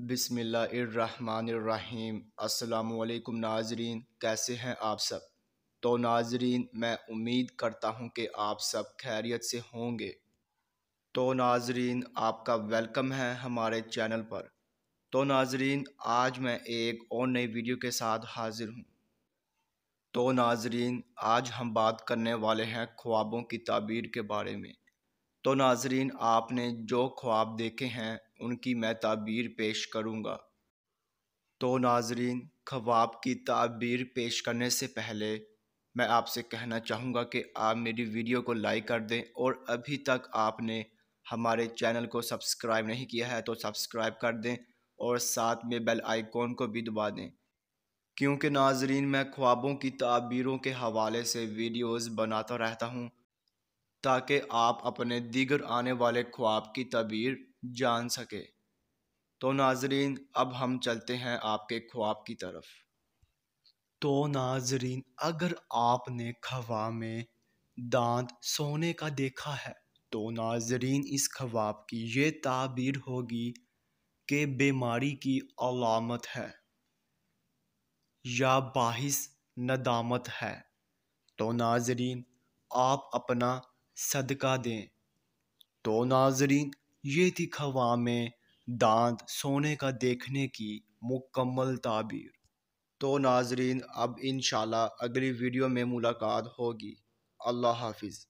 بسم اللہ الرحمن الرحیم۔ السلام علیکم ناظرین، کیسے ہیں آپ سب؟ تو ناظرین، میں امید کرتا ہوں کہ آپ سب خیریت سے ہوں گے۔ تو ناظرین، آپ کا ویلکم ہے ہمارے چینل پر۔ تو ناظرین، آج میں ایک اور نئی ویڈیو کے ساتھ حاضر ہوں۔ تو ناظرین، آج ہم بات کرنے والے ہیں خوابوں کی تعبیر کے بارے میں۔ تو ناظرین، آپ نے جو خواب دیکھے ہیں ان کی میں تعبیر پیش کروں گا۔ تو ناظرین، خواب کی تعبیر پیش کرنے سے پہلے میں آپ سے کہنا چاہوں گا کہ آپ میری ویڈیو کو لائک کر دیں، اور ابھی تک آپ نے ہمارے چینل کو سبسکرائب نہیں کیا ہے تو سبسکرائب کر دیں، اور ساتھ میں بیل آئیکن کو بھی دبا دیں، کیونکہ ناظرین میں خوابوں کی تعبیروں کے حوالے سے ویڈیوز بناتا رہتا ہوں تاکہ آپ اپنے دیگر آنے والے خواب کی تعبیر جان سکے۔ تو ناظرین، اب ہم چلتے ہیں آپ کے خواب کی طرف۔ تو ناظرین، اگر آپ نے خواب میں دانت سونے کا دیکھا ہے تو ناظرین اس خواب کی یہ تعبیر ہوگی کہ بیماری کی علامت ہے یا باعث ندامت ہے۔ تو ناظرین، آپ اپنا صدقہ دیں۔ تو ناظرین، یہ تھی خواب میں دانت سونے کا دیکھنے کی مکمل تعبیر۔ تو ناظرین، اب انشاءاللہ اگلی ویڈیو میں ملاقات ہوگی۔ اللہ حافظ۔